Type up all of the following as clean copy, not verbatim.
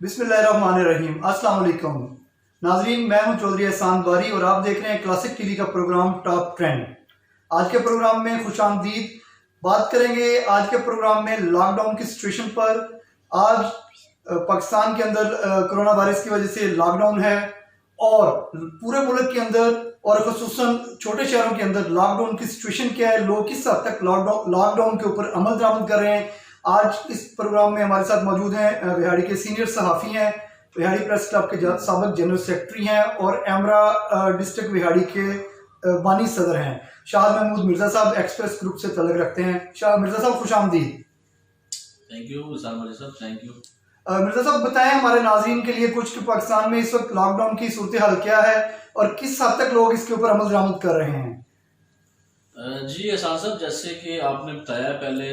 बिस्मिल्लाहिर्रहमानिर्रहीम। अस्सलाम वालेकुम नाजरीन, मैं हूं चौधरी एहसान बारी और आप देख रहे हैं क्लासिक टीवी का प्रोग्राम टॉप ट्रेंड। आज के प्रोग्राम में खुशामदीद। बात करेंगे आज के प्रोग्राम में लॉकडाउन की सिचुएशन पर। आज पाकिस्तान के अंदर कोरोना वायरस की वजह से लॉकडाउन है और पूरे मुल्क के अंदर और खुसूसन छोटे शहरों के अंदर लॉकडाउन की सिचुएशन क्या है, लोग किस हद तक लॉकडाउन के ऊपर अमल दरामद कर रहे हैं। आज इस प्रोग्राम में हमारे साथ मौजूद हैं विहाड़ी के सीनियर सहाफ़ी हैं, विहाड़ी प्रेस क्लब के साबिक जनरल सेक्रेटरी हैं और एमरा डिस्ट्रिक्ट विहाड़ी के बानी सदर हैं शाह महमूद मिर्ज़ा साहब, एक्सप्रेस ग्रुप से तल्लुक़ रखते हैं। शाह मिर्ज़ा साहब खुशामदीद। थैंक यू साहब, थैंक यू। मिर्ज़ा साहब बताएं हमारे नाज़रीन के लिए कुछ कि पाकिस्तान में इस वक्त लॉकडाउन की सूरत हाल क्या है और किस हद तक लोग इसके ऊपर अमल दरामद कर रहे हैं। जी एहसान साहब, जैसे कि आपने बताया पहले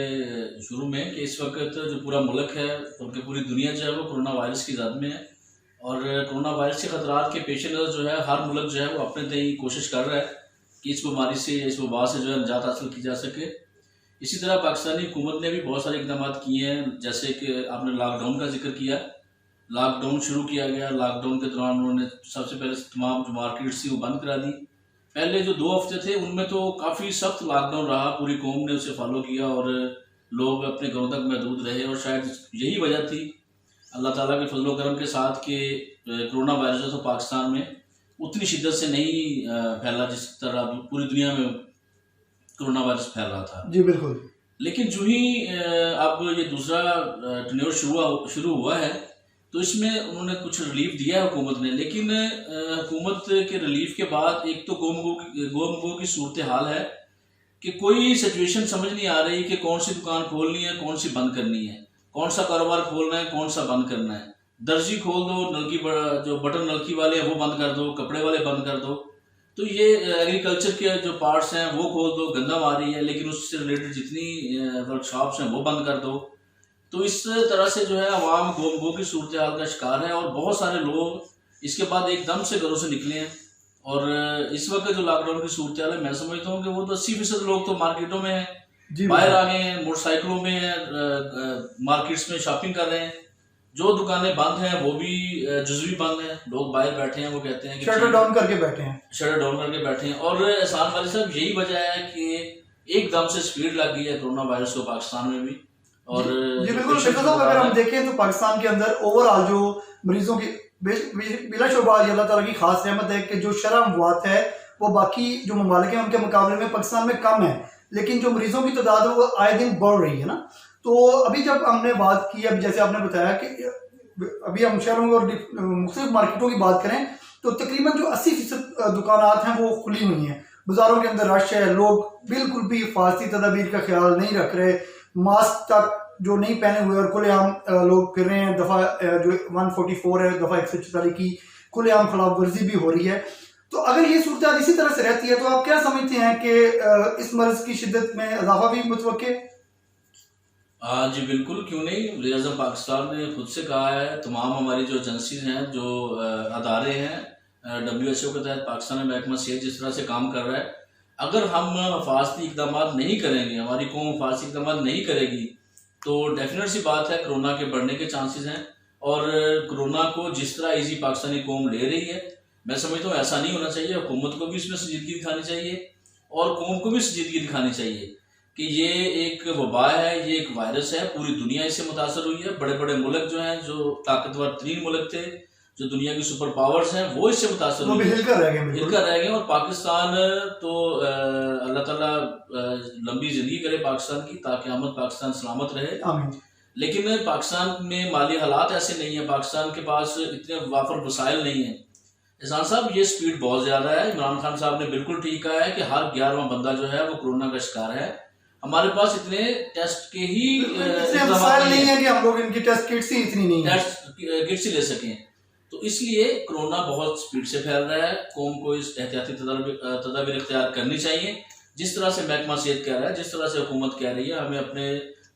शुरू में कि इस वक्त जो पूरा मुल्क है बल्कि पूरी दुनिया जो है वो कोरोना वायरस की ज़द में है और कोरोना वायरस के ख़तरात के पेश नज़र जो है हर मुल्क जो है वो अपने तय कोशिश कर रहा है कि इस बीमारी से, इस वबा से जो है निजात हासिल की जा सके। इसी तरह पाकिस्तानी हुकूमत ने भी बहुत सारे इक़दाम किए हैं, जैसे कि आपने लॉकडाउन का जिक्र किया। लॉकडाउन शुरू किया गया, लॉकडाउन के दौरान उन्होंने सबसे पहले तमाम जो मार्केट्स थी वो बंद करा दी। पहले जो 2 हफ्ते थे उनमें तो काफ़ी सख्त लॉकडाउन रहा, पूरी कौम ने उसे फॉलो किया और लोग अपने घरों तक महदूद रहे और शायद यही वजह थी अल्लाह ताला के फजल करम के साथ कि कोरोना वायरस जो था पाकिस्तान में उतनी शिद्दत से नहीं फैला जिस तरह पूरी दुनिया में कोरोना वायरस फैल रहा था। जी बिल्कुल। लेकिन जो ही अब ये दूसरा टर्न्योर शुरू हुआ है तो इसमें उन्होंने कुछ रिलीफ दिया है हुकूमत ने, लेकिन हुकूमत के रिलीफ के बाद एक तो गोमगो की सूरत हाल है कि कोई सिचुएशन समझ नहीं आ रही कि कौन सी दुकान खोलनी है, कौन सी बंद करनी है, कौन सा कारोबार खोलना है, कौन सा बंद करना है। दर्जी खोल दो, नलकी जो बटन नलकी वाले हैं वो बंद कर दो, कपड़े वाले बंद कर दो, तो ये एग्रीकल्चर के जो पार्ट्स हैं वो खोल दो, गंदम आ रही है, लेकिन उससे रिलेटेड जितनी वर्कशॉप्स हैं वो बंद कर दो। तो इस तरह से जो है अवाम गोमगो की सूरत हाल का शिकार है और बहुत सारे लोग इसके बाद एकदम से घरों से निकले हैं। और इस वक्त जो लॉकडाउन की सूरत हाल है, मैं समझता हूँ कि वो तो 80% लोग तो मार्केटों में हैं, बाहर आ गए हैं, मोटरसाइकिलों में हैं, मार्केट्स में शॉपिंग कर रहे हैं। जो दुकानें बंद हैं वो भी जुज़वी बंद हैं, लोग बाहर बैठे हैं, वो कहते हैं कि शटर डाउन करके बैठे हैं। और एहसान वाली साहब यही वजह है कि एकदम से स्पीड लग गई है कोरोना वायरस को पाकिस्तान में भी। और जी बिल्कुल साहब, अगर हम देखें तो पाकिस्तान के अंदर ओवरऑल जो मरीजों की बिलाशुबा अल्लाह ताला की खास रहमत है कि जो शरह अमवात है वो बाकी जो ममालिक हैं उनके मुकाबले में पाकिस्तान में कम है, लेकिन जो मरीजों की तादाद है वो आए दिन बढ़ रही है ना। तो अभी जब हमने बात की, अभी जैसे आपने बताया कि अभी हम शहरों और मुख्तलिफ मार्केटों की बात करें तो तकरीबन जो 80% दुकानात हैं वो खुली हुई हैं, बाजारों के अंदर रश है, लोग बिल्कुल भी हिफाजती तदाबीर का ख्याल नहीं रख रहे, मास्क तक जो नहीं पहने हुए और खुलेआम लोग फिर रहे हैं। दफ़ा जो 144 है, दफ़ा 144 की खुलेआम खिलाफ वर्जी भी हो रही है। तो अगर ये सूरत इसी तरह से रहती है तो आप क्या समझते हैं कि इस मर्ज की शिद्दत में इजाफा भी मुतवक्के? जी बिल्कुल, क्यों नहीं। वज़ीर-ए-आज़म पाकिस्तान ने खुद से कहा है, तमाम हमारी जो एजेंसीज हैं, जो अदारे हैं, WHO के तहत पाकिस्तान में महकमा सेहत जिस तरह से काम कर रहा है, अगर हम हिफाजती इक़दाम नहीं करेंगे, हमारी कौम हिफाजती इक़दाम नहीं करेगी तो डेफिनेट सी बात है कोरोना के बढ़ने के चांसेस हैं। और कोरोना को जिस तरह ईजी पाकिस्तानी कौम ले रही है, मैं समझता हूँ ऐसा नहीं होना चाहिए। हुकूमत को भी इसमें संजीदगी दिखानी चाहिए और कौम को भी संजीदगी दिखानी चाहिए कि ये एक वबा है, ये एक वायरस है, पूरी दुनिया इससे मुतासर हुई है। बड़े बड़े मुल्क जो हैं, जो ताकतवर तरीन मुल्क थे, जो दुनिया की सुपर पावर्स हैं, वो इससे मुतासर हुए, हिलकर रह गए। और पाकिस्तान तो अल्लाह ताला लंबी जिंदगी करे पाकिस्तान की, ताकि क़यामत पाकिस्तान सलामत रहे। लेकिन पाकिस्तान में माली हालात ऐसे नहीं है, पाकिस्तान के पास इतने वाफर वसाइल नहीं है। एहसान साहब, ये स्पीड बहुत ज़्यादा है। इमरान खान साहब ने बिल्कुल ठीक कहा है कि हर 11वां बंदा जो है वो कोरोना का शिकार है। हमारे पास इतने टेस्ट के ही वसाइल नहीं है कि हम लोग इनकी टेस्ट किट्स ही इतनी नहीं है, टेस्ट किट्स ही ले सकें। तो इसलिए कोरोना बहुत स्पीड से फैल रहा है। कौम को इस एहतियाती तदाबीर इख्तियार करनी चाहिए, जिस तरह से महकमा सेहत कह रहा है, जिस तरह से हुकूमत कह रही है। हमें अपने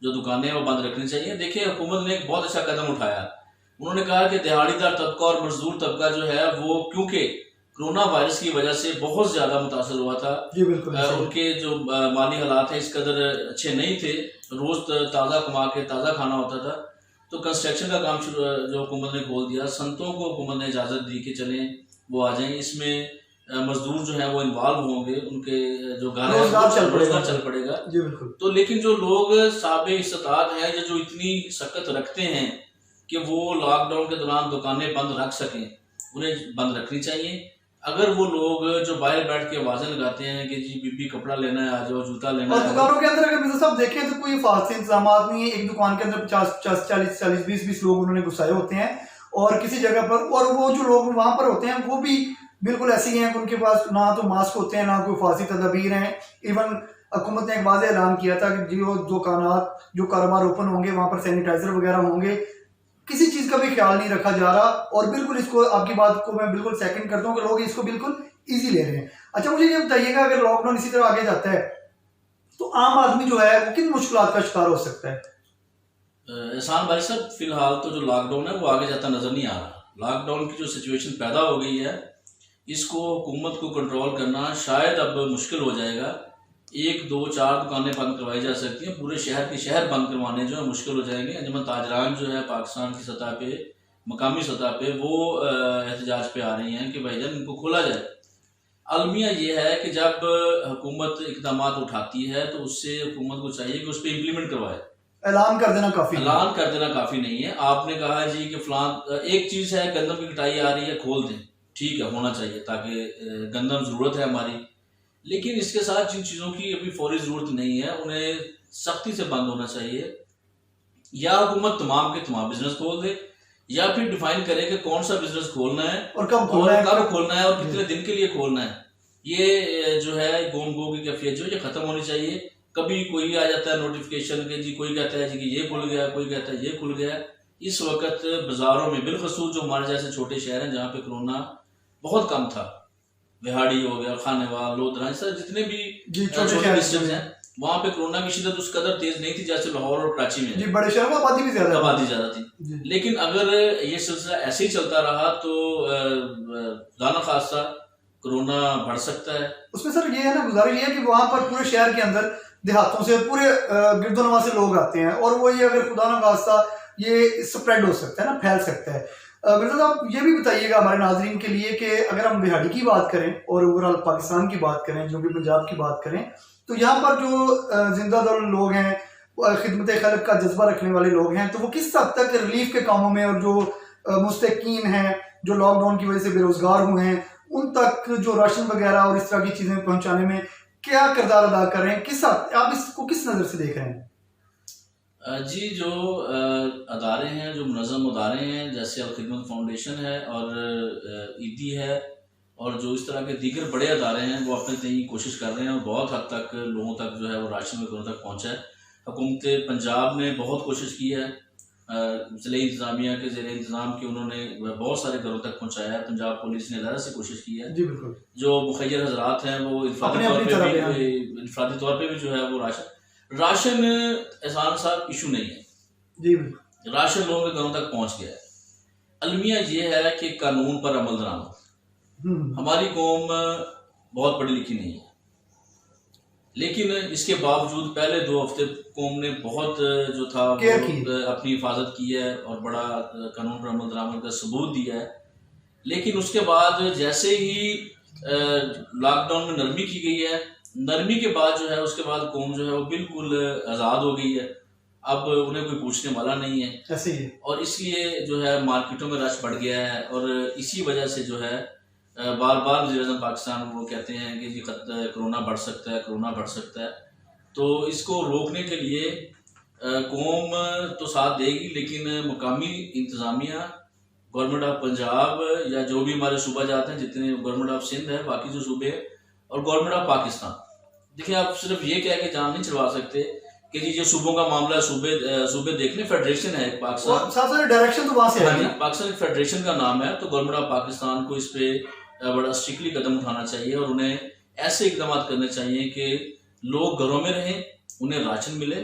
जो दुकानें हैं वो बंद रखनी चाहिए। देखिए, हुकूमत ने एक बहुत अच्छा कदम उठाया। उन्होंने कहा कि दिहाड़ीदार तबका और मजदूर तबका जो है वो, क्योंकि कोरोना वायरस की वजह से बहुत ज़्यादा मुतासर हुआ था, जी बिल्कुल, उनके जो माली हालात हैं इस कदर अच्छे नहीं थे, रोज़ ताज़ा कमा के ताज़ा खाना होता था, तो कंस्ट्रक्शन का काम शुरू जो हुकूमत ने खोल दिया, संतों को हुकूमत ने इजाज़त दी कि चलें वो आ जाएं, इसमें मजदूर जो है वो इन्वॉल्व होंगे, उनके जो घर है रोजगार चल पड़ेगा जी बिल्कुल। तो लेकिन जो लोग साबिक़ इस्तात हैं या जो इतनी सख्त रखते हैं कि वो लॉकडाउन के दौरान दुकानें बंद रख सकें, उन्हें बंद रखनी चाहिए। अगर वो लोग जो बाहर बैठ के आवाजें लगाते हैं कि जी बीबी कपड़ा लेना है आ जाओ, जूता लेना है, और दुकानों के अंदर अगर साहब देखें तो कोई फालतू इंतजाम नहीं है। एक दुकान के अंदर 50-40 20 लोग उन्होंने घुसाए होते हैं और किसी जगह पर, और वो जो लोग वहां पर होते हैं वो भी बिल्कुल ऐसे ही हैं कि उनके पास ना तो मास्क होते हैं ना कोई फांसी तदबीर हैं। इवन हुकूमत ने एक वाज़ेह ऐलान किया था कि जो दुकानात जो कारोबार ओपन होंगे वहां पर सैनिटाइजर वगैरह होंगे, किसी चीज का भी ख्याल नहीं रखा जा रहा। और बिल्कुल इसको, आपकी बात को मैं बिल्कुल सेकंड करता हूँ कि लोग इसको बिल्कुल इजी ले रहे हैं। अच्छा मुझे ये बताइएगा, अगर लॉकडाउन इसी तरह आगे जाता है तो आम आदमी जो है वो किन मुश्किलात का शिकार हो सकता है? एहसान भाई साहब, फिलहाल तो जो लॉकडाउन है वो आगे जाता नजर नहीं आ रहा। लॉकडाउन की जो सिचुएशन पैदा हो गई है इसको हुकूमत को कंट्रोल करना शायद अब मुश्किल हो जाएगा। 1 2 4 दुकानें बंद करवाई जा सकती हैं, पूरे शहर के शहर बंद करवाने जो है मुश्किल हो जाएंगे। अंजुमन ताजरान जो है पाकिस्तान की सतह पे, मकामी सतह पे वो एहतजाज पे आ रही हैं कि भाईजान इनको खोला जाए। अलमिया ये है कि जब हुकूमत इकदाम उठाती है तो उससे हुकूमत को चाहिए कि उस पर इम्प्लीमेंट करवाए। ऐलान कर देना काफी नहीं है। आपने कहा जी कि फलान एक चीज है, गंदम की कटाई आ रही है, खोल दें, ठीक है, होना चाहिए ताकि गंदम जरूरत है हमारी, लेकिन इसके साथ जिन चीजों की अभी फौरी जरूरत नहीं है उन्हें सख्ती से बंद होना चाहिए। या हुकूमत तमाम के तमाम बिजनेस खोल दे, या फिर डिफाइन करे कि कौन सा बिजनेस खोलना है और कब खोलना है और कितने दिन के लिए खोलना है। ये जो है गोम गो की कैफियत जो ये खत्म होनी चाहिए। कभी कोई आ जाता है नोटिफिकेशन के जी, कोई कहता है जी कि ये खुल गया, कोई कहता है ये खुल गया। इस वक्त बाजारों में बिलखसूस जो हमारे जैसे छोटे शहर हैं जहाँ पे कोरोना बहुत कम था, बिहाड़ी हो गया, खानेवाल, लोधरा, सर जितने भी छोटे डिस्ट्रिक्ट हैं वहाँ पे कोरोना की शिद्दत उस कदर तेज नहीं थी जैसे लाहौर और कराची में। जी, बड़े शहरों में आबादी भी ज्यादा थी। लेकिन अगर ये सिलसिला ऐसे ही चलता रहा तो दाना खासा कोरोना बढ़ सकता है। उसमें सर ये है ना, गुजारिश ये है कि वहां पर पूरे शहर के अंदर देहातों से पूरे गिरदोनवा से लोग आते हैं और वो ये अगर खुदा ना खास्ता ये स्प्रेड हो सकता है ना, फैल सकता है। मिर्जा साहब ये भी बताइएगा हमारे नाजरीन के लिए कि अगर हम बिहाड़ी की बात करें और ओवरऑल पाकिस्तान की बात करें, जो भी पंजाब की बात करें, तो यहाँ पर जो जिंदादिल लोग हैं, खिदमत खल्क का जज्बा रखने वाले लोग हैं, तो वो किस हद तक रिलीफ के कामों में, और जो मुस्तकीन हैं जो लॉकडाउन की वजह से बेरोजगार हुए हैं, उन तक जो राशन वगैरह और इस तरह की चीजें पहुंचाने में क्या किरदार अदा कर रहे हैं, किस आप इसको किस नजर से देख रहे हैं? जी, जो अदारे हैं, जो मुनज़्ज़म अदारे हैं जैसे अल खिदमत फाउंडेशन है और ईदी है और जो इस तरह के दीगर बड़े अदारे हैं वो अपने तय कोशिश कर रहे हैं और बहुत हद तक लोगों तक जो है वो राशन घरों तक पहुँचा है। हुकूमत पंजाब ने बहुत कोशिश की है, ज़िले इंतज़ामिया के ज़ेरे इंतज़ाम की उन्होंने बहुत सारे घरों तक पहुँचाया है। पंजाब पुलिस ने अलग से कोशिश की है। जी बिल्कुल। जो मुखय्यर हज़रात हैं वो इनफरादी तौर पर भी जो है वो राशन एहसान साहब इशू नहीं है जी, राशन लोगों के घरों तक पहुंच गया है। अलमिया ये है कि कानून पर अमल दरामद। हमारी कौम बहुत पढ़ी लिखी नहीं है, लेकिन इसके बावजूद पहले 2 हफ्ते कौम ने बहुत जो था अपनी हिफाजत की है और बड़ा कानून पर अमल दरामद का सबूत दिया है। लेकिन उसके बाद जैसे ही लॉकडाउन में नरमी की गई है, नरमी के बाद जो है उसके बाद कौम जो है वो बिल्कुल आज़ाद हो गई है। अब उन्हें कोई पूछने वाला नहीं है ऐसे ही, और इसलिए जो है मार्केटों में रश बढ़ गया है और इसी वजह से जो है बार बार वज़ीर-ए-आज़म पाकिस्तान वो कहते हैं कि जी कोरोना बढ़ सकता है, कोरोना बढ़ सकता है। तो इसको रोकने के लिए कौम तो साथ देगी, लेकिन मुकामी इंतज़ामिया, गवर्नमेंट ऑफ पंजाब या जो भी हमारे सूबा जाते हैं, जितने गवर्नमेंट ऑफ सिंध है, बाकी जो सूबे और गवर्नमेंट ऑफ पाकिस्तान, देखिए आप सिर्फ ये कह के जान नहीं चढ़वा सकते कि जी जो सूबों का मामला है, सूबे देख लें, फेडरेशन है पाकिस्तान, डायरेक्शन तो वहां से है, पाकिस्तान फेडरेशन का नाम है। तो गवर्नमेंट ऑफ पाकिस्तान को इस पे बड़ा स्ट्रिक्टली कदम उठाना चाहिए और उन्हें ऐसे इकदाम करने चाहिए कि लोग घरों में रहें, उन्हें राशन मिले,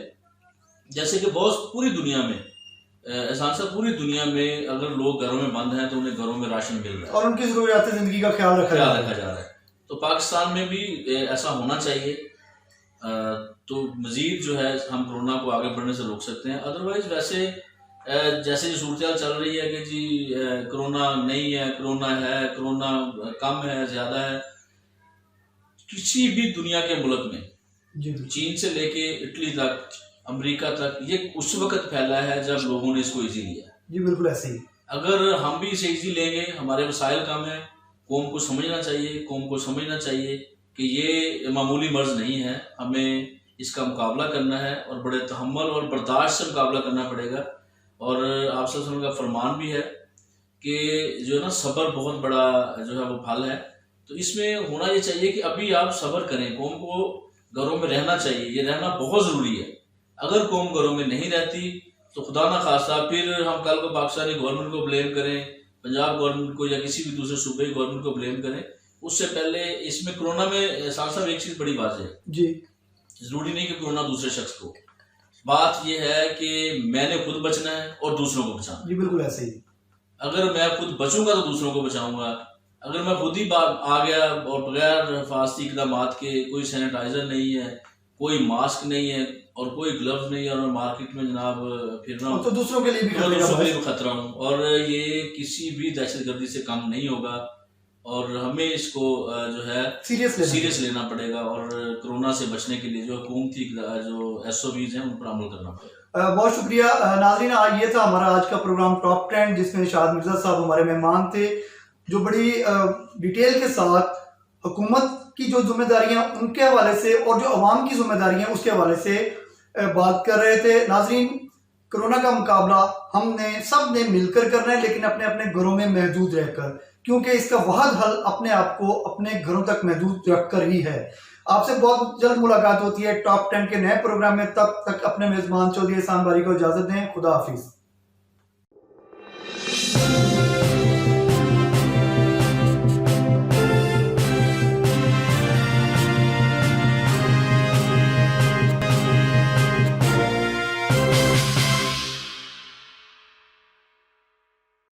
जैसे कि बहुत पूरी दुनिया में एहसान साहब, पूरी दुनिया में अगर लोग घरों में बंद हैं तो उन्हें घरों में राशन मिल रहा है और उनकी जरूरियात जिंदगी का ख्याल रखा जा रहा है। तो पाकिस्तान में भी ऐसा होना चाहिए, तो मजीद जो है हम कोरोना को आगे बढ़ने से रोक सकते हैं। अदरवाइज वैसे जैसे जो सूरत चल रही है कि जी कोरोना नहीं है, कोरोना है, कोरोना कम है, ज़्यादा है, किसी भी दुनिया के मुल्क में, जी चीन से लेके इटली तक, अमेरिका तक, ये उस वक्त फैला है जब लोगों ने इसको इजी लिया। जी बिल्कुल ऐसे ही। अगर हम भी इसे इजी लेंगे, हमारे वसाइल कम है, कौम को समझना चाहिए, कौम को समझना चाहिए कि ये मामूली मर्ज नहीं है, हमें इसका मुकाबला करना है और बड़े तहम्मुल और बर्दाश्त से मुकाबला करना पड़ेगा। और आप सल्लल्लाहु अलैहि वसल्लम का फरमान भी है कि जो है ना, सब्र बहुत बड़ा जो है वो फल है। तो इसमें होना ये चाहिए कि अभी आप सब्र करें, कौम को घरों में रहना चाहिए, ये रहना बहुत ज़रूरी है। अगर कौम घरों में नहीं रहती तो खुदा ना खास्ता फिर हम कल को पाकिस्तानी गवर्नमेंट को ब्लेम करें, पंजाब गवर्नमेंट को या किसी भी दूसरे सूबे की गवर्नमेंट को ब्लेम करें। उससे पहले इसमें कोरोना में साहब एक चीज़ बड़ी बात है जी, ज़रूरी नहीं कि कोरोना दूसरे शख्स को, बात यह है कि मैंने खुद बचना है और दूसरों को बचाना। जी बिल्कुल ऐसे ही। अगर मैं खुद बचूंगा तो दूसरों को बचाऊंगा। अगर मैं खुद ही आ गया और बगैर हिफाजती इक़दामात के, कोई सैनिटाइजर नहीं है, कोई मास्क नहीं है और कोई ग्लव्स नहीं है, और मैं मार्केट में जनाब फिर रहा हूँ, तो दूसरों के लिए भी तो दूसरों के लिए भी खतरा हूँ। और ये किसी भी दहशतगर्दी से कम नहीं होगा और हमें इसको जो है सीरियस लेना पड़ेगा और कोरोना से बचने के लिए जो हुकूमती जो SOPs हैं उन पर अमल करना पड़ेगा। बहुत शुक्रिया नाज़रीन, ये था हमारा आज का प्रोग्राम टॉप 10, जिसमें शाद मिर्जा साहब हमारे मेहमान थे, जो बड़ी डिटेल के साथ हुकूमत की जो जिम्मेदारियां उनके हवाले से और जो अवाम की जिम्मेदारियां उसके हवाले से बात कर रहे थे। नाज़रीन, कोरोना का मुकाबला हमने सब ने मिलकर करना है, लेकिन अपने अपने घरों में महदूद रहकर, क्योंकि इसका वाहिद हल अपने आप को अपने घरों तक महदूद रखकर ही है। आपसे बहुत जल्द मुलाकात होती है टॉप 10 के नए प्रोग्राम में। तब तक अपने मेजबान चौधरी एहसान बारी को इजाजत दें। खुदा हाफिज।